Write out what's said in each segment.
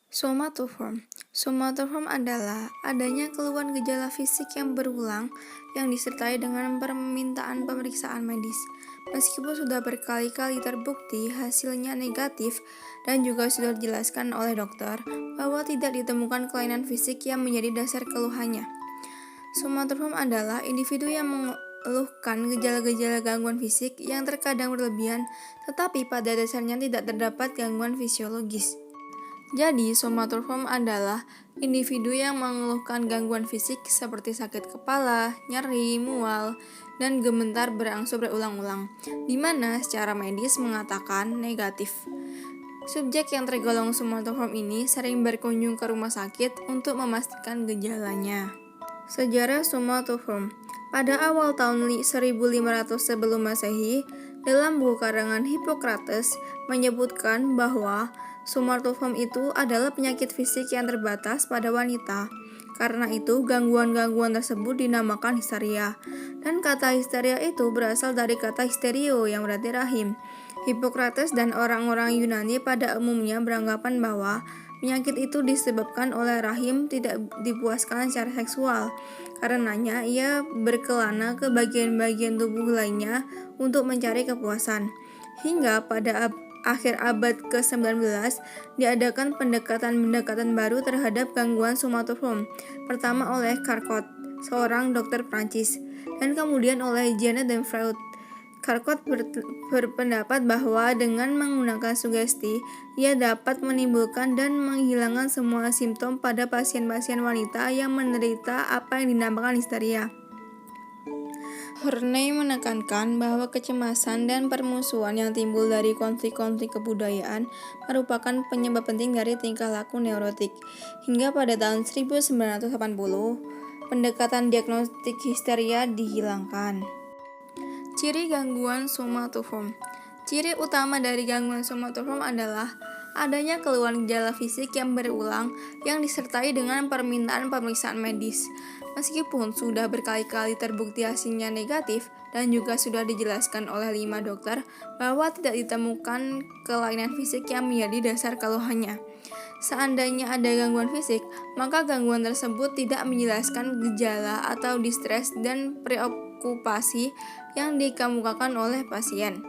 Somatoform. Somatoform adalah adanya keluhan gejala fisik yang berulang yang disertai dengan permintaan pemeriksaan medis. Meskipun sudah berkali-kali terbukti hasilnya negatif dan juga sudah dijelaskan oleh dokter bahwa tidak ditemukan kelainan fisik yang menjadi dasar keluhannya. Somatoform adalah individu yang mengeluhkan gejala-gejala gangguan fisik yang terkadang berlebihan, tetapi pada dasarnya tidak terdapat gangguan fisiologis. Jadi, somatoform adalah individu yang mengeluhkan gangguan fisik seperti sakit kepala, nyeri, mual, dan gemetar berangsur berulang-ulang, di mana secara medis mengatakan negatif. Subjek yang tergolong somatoform ini sering berkunjung ke rumah sakit untuk memastikan gejalanya. Sejarah somatoform. Pada awal tahun 1500 sebelum Masehi, dalam buku karangan Hippocrates menyebutkan bahwa somatoform itu adalah penyakit fisik yang terbatas pada wanita. Karena itu, gangguan-gangguan tersebut dinamakan histeria. Dan kata histeria itu berasal dari kata histerio yang berarti rahim. Hippocrates dan orang-orang Yunani pada umumnya beranggapan bahwa penyakit itu disebabkan oleh rahim tidak dipuaskan secara seksual. Karenanya ia berkelana ke bagian-bagian tubuh lainnya untuk mencari kepuasan. Hingga pada akhir abad ke-19 diadakan pendekatan-pendekatan baru terhadap gangguan somatoform, pertama oleh Charcot, seorang dokter Prancis, dan kemudian oleh Janet dan Freud. Charcot berpendapat bahwa dengan menggunakan sugesti, ia dapat menimbulkan dan menghilangkan semua simptom pada pasien-pasien wanita yang menderita apa yang dinamakan histeria. Horney menekankan bahwa kecemasan dan permusuhan yang timbul dari konflik-konflik kebudayaan merupakan penyebab penting dari tingkah laku neurotik. Hingga pada tahun 1980, pendekatan diagnostik histeria dihilangkan. Ciri gangguan somatoform. Ciri utama dari gangguan somatoform adalah adanya keluhan gejala fisik yang berulang yang disertai dengan permintaan pemeriksaan medis. Meskipun sudah berkali-kali terbukti hasilnya negatif dan juga sudah dijelaskan oleh 5 dokter bahwa tidak ditemukan kelainan fisik yang menjadi dasar keluhannya. Seandainya ada gangguan fisik, maka gangguan tersebut tidak menjelaskan gejala atau distres dan preokupasi yang dikemukakan oleh pasien.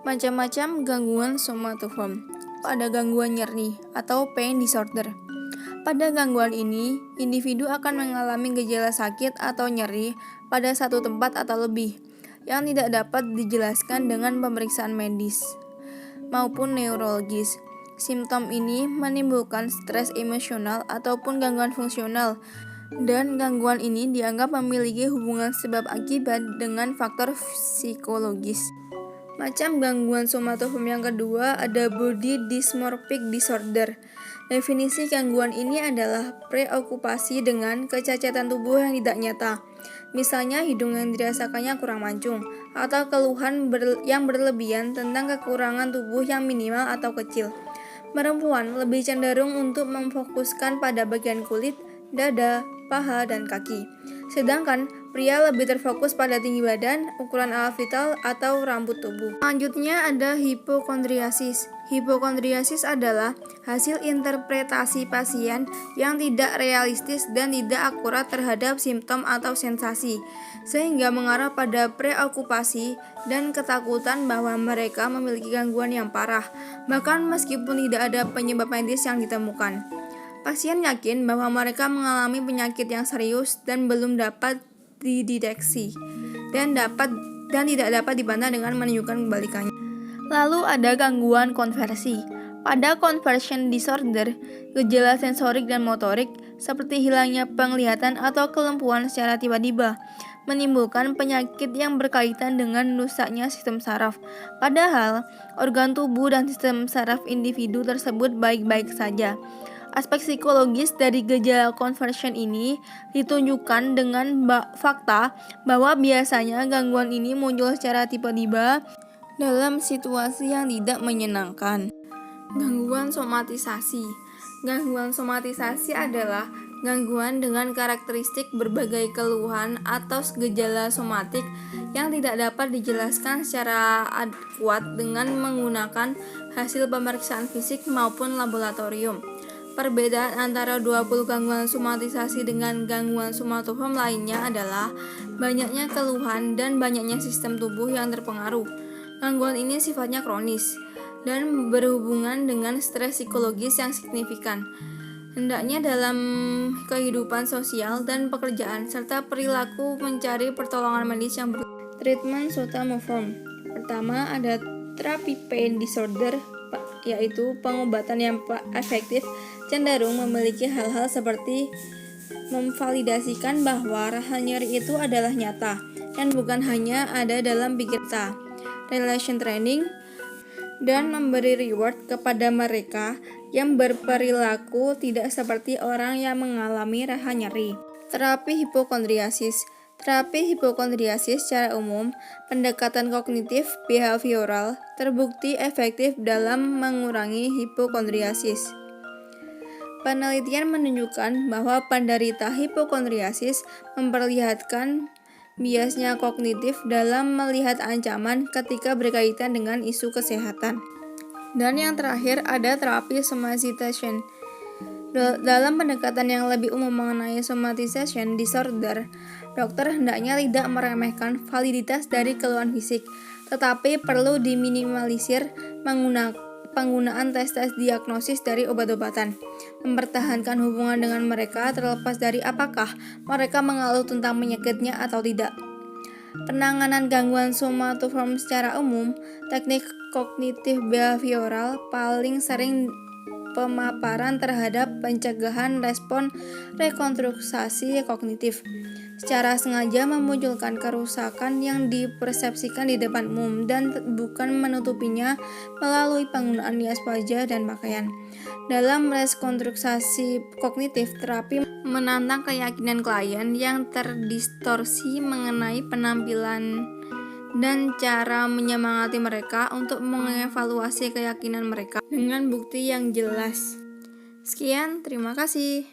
Macam-macam gangguan somatoform. Pada gangguan nyeri atau pain disorder. Pada gangguan ini, individu akan mengalami gejala sakit atau nyeri pada satu tempat atau lebih, yang tidak dapat dijelaskan dengan pemeriksaan medis maupun neurologis. Simptom ini menimbulkan stres emosional ataupun gangguan fungsional, dan gangguan ini dianggap memiliki hubungan sebab akibat dengan faktor psikologis. Macam gangguan somatoform yang kedua ada body dysmorphic disorder. Definisi gangguan ini adalah preokupasi dengan kecacatan tubuh yang tidak nyata. Misalnya hidung yang dirasakannya kurang mancung, atau keluhan yang berlebihan tentang kekurangan tubuh yang minimal atau kecil. Perempuan lebih cenderung untuk memfokuskan pada bagian kulit, dada, paha, dan kaki. Sedangkan pria lebih terfokus pada tinggi badan, ukuran alat vital, atau rambut tubuh. Selanjutnya ada hipokondriasis. Hipokondriasis adalah hasil interpretasi pasien yang tidak realistis dan tidak akurat terhadap simptom atau sensasi, sehingga mengarah pada preokupasi dan ketakutan bahwa mereka memiliki gangguan yang parah, bahkan meskipun tidak ada penyebab medis yang ditemukan. Pasien yakin bahwa mereka mengalami penyakit yang serius dan belum dapat dideteksi dan tidak dapat dibantah dengan menunjukkan kebalikannya. Lalu ada gangguan konversi. Pada conversion disorder, gejala sensorik dan motorik seperti hilangnya penglihatan atau kelumpuhan secara tiba-tiba menimbulkan penyakit yang berkaitan dengan rusaknya sistem saraf. Padahal, organ tubuh dan sistem saraf individu tersebut baik-baik saja. Aspek psikologis dari gejala conversion ini ditunjukkan dengan fakta bahwa biasanya gangguan ini muncul secara tiba-tiba dalam situasi yang tidak menyenangkan. Gangguan somatisasi. Gangguan somatisasi adalah gangguan dengan karakteristik berbagai keluhan atau gejala somatik yang tidak dapat dijelaskan secara kuat dengan menggunakan hasil pemeriksaan fisik maupun laboratorium. Perbedaan antara 20 gangguan somatisasi dengan gangguan somatoform lainnya adalah banyaknya keluhan dan banyaknya sistem tubuh yang terpengaruh. Gangguan ini sifatnya kronis dan berhubungan dengan stres psikologis yang signifikan, hendaknya dalam kehidupan sosial dan pekerjaan, serta perilaku mencari pertolongan medis yang treatment somatoform. Pertama, ada terapi pain disorder, yaitu pengobatan yang efektif cenderung memiliki hal-hal seperti memvalidasikan bahwa rasa nyeri itu adalah nyata dan bukan hanya ada dalam pikiran kita. Relation training dan memberi reward kepada mereka yang berperilaku tidak seperti orang yang mengalami rasa nyeri. Terapi hipokondriasis. Terapi hipokondriasis secara umum, pendekatan kognitif behavioral terbukti efektif dalam mengurangi hipokondriasis. Penelitian menunjukkan bahwa penderita hipokondriasis memperlihatkan biasnya kognitif dalam melihat ancaman ketika berkaitan dengan isu kesehatan. Dan yang terakhir ada terapi somatization. Dalam pendekatan yang lebih umum mengenai somatization disorder, dokter hendaknya tidak meremehkan validitas dari keluhan fisik, tetapi perlu diminimalisir penggunaan tes-tes diagnosis dari obat-obatan, mempertahankan hubungan dengan mereka terlepas dari apakah mereka mengeluh tentang penyakitnya atau tidak. Penanganan gangguan somatoform secara umum, teknik kognitif behavioral paling sering pemaparan terhadap pencegahan respon rekonstruksi kognitif, secara sengaja memunculkan kerusakan yang dipersepsikan di depan umum dan bukan menutupinya melalui penggunaan hias wajah dan pakaian. Dalam rekonstruksi kognitif, terapi menantang keyakinan klien yang terdistorsi mengenai penampilan dan cara menyemangati mereka untuk mengevaluasi keyakinan mereka dengan bukti yang jelas. Sekian, terima kasih.